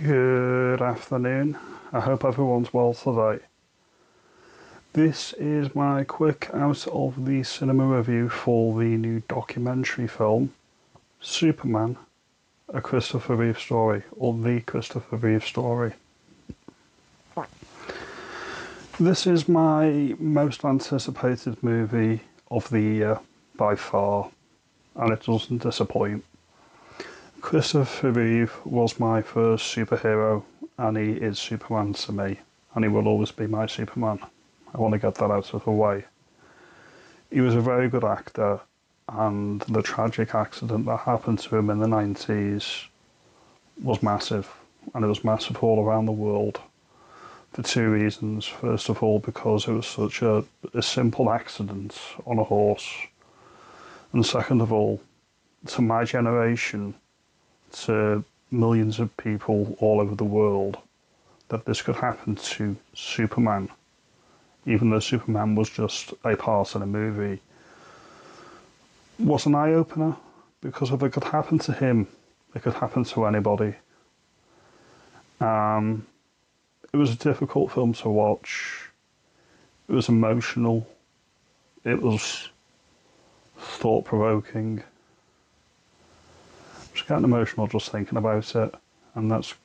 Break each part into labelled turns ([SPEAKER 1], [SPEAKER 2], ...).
[SPEAKER 1] Good afternoon. I hope everyone's well today. This is my quick out of the cinema review for the new documentary film, Superman, a Christopher Reeve story, or the Christopher Reeve story. This is my most anticipated movie of the year by far, and it doesn't disappoint. Christopher Reeve was my first superhero, and he is Superman to me, and he will always be my Superman. I want to get that out of the way. He was a very good actor, and the tragic accident that happened to him in the 90s was massive, and it was massive all around the world for two reasons. First of all, because it was such a simple accident on a horse, and second of all, to my generation, to millions of people all over the world, that this could happen to Superman, even though Superman was just a part in a movie, was an eye-opener, because if it could happen to him, it could happen to anybody. It was a difficult film to watch. It was emotional. It was thought-provoking. I'm just getting emotional just thinking about it, and that's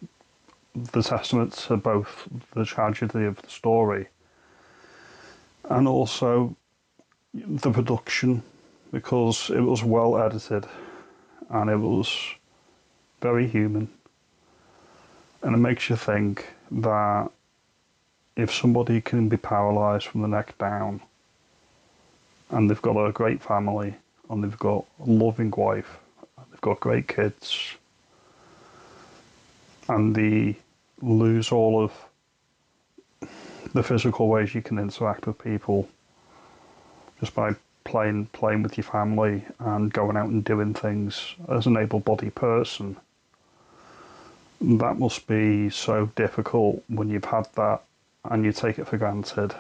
[SPEAKER 1] the testament to both the tragedy of the story and also the production, because it was well edited and it was very human, and it makes you think that if somebody can be paralysed from the neck down and they've got a great family and they've got a loving wife, they've got great kids, and they lose all of the physical ways you can interact with people just by playing with your family and going out and doing things as an able-bodied person. That must be so difficult when you've had that and you take it for granted,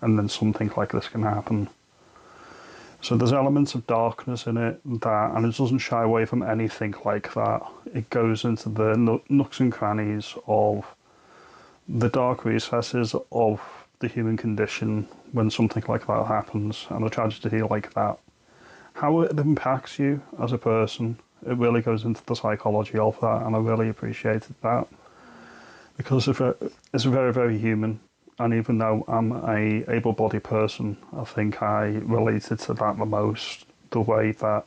[SPEAKER 1] and then something like this can happen. So there's elements of darkness in it, and it doesn't shy away from anything like that. It goes into the nooks and crannies of the dark recesses of the human condition when something like that happens, and a tragedy like that. How it impacts you as a person, it really goes into the psychology of that, and I really appreciated that, because it's very, very human. And even though I'm a able-bodied person, I think I related to that the most. The way that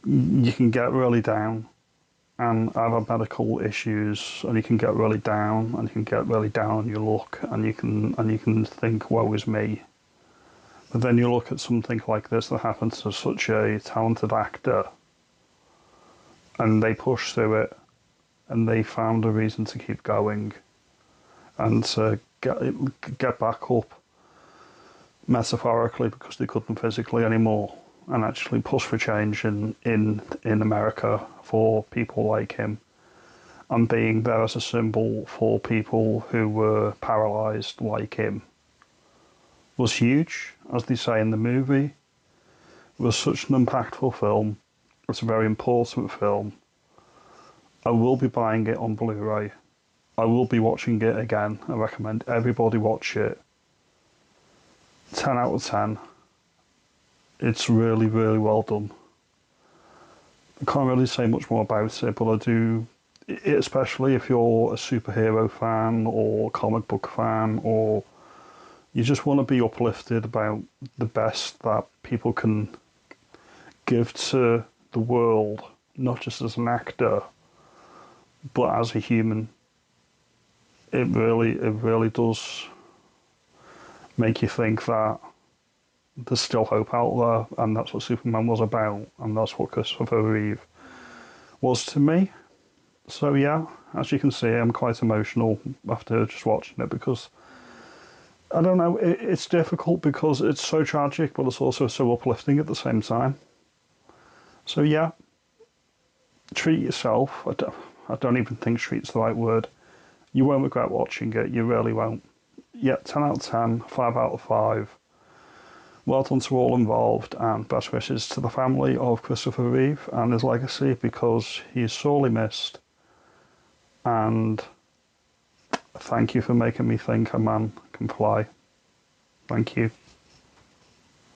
[SPEAKER 1] you can get really down, and I've had medical issues, and you can get really down, and you can get really down on your luck, and you can think, woe is me. But then you look at something like this that happened to such a talented actor, and they pushed through it, and they found a reason to keep going, and to get back up, metaphorically, because they couldn't physically anymore, and actually push for change in America for people like him, and being there as a symbol for people who were paralysed like him was huge. As they say in the movie, it was such an impactful film. It's a very important film. I will be buying it on Blu-ray. I will be watching it again. I recommend everybody watch it. 10 out of 10. It's really, really well done. I can't really say much more about it, but I do, especially if you're a superhero fan or comic book fan, or you just want to be uplifted about the best that people can give to the world, not just as an actor, but as a human. It really does make you think that there's still hope out there, and that's what Superman was about, and that's what Christopher Reeve was to me. So yeah, as you can see, I'm quite emotional after just watching it, because I don't know, it's difficult because it's so tragic, but it's also so uplifting at the same time. So yeah, treat yourself. I don't even think treat's the right word. You won't regret watching it, you really won't. Yeah, 10 out of 10, 5 out of 5. Well done to all involved, and best wishes to the family of Christopher Reeve and his legacy, because he is sorely missed, And thank you for making me think a man can fly. Thank you.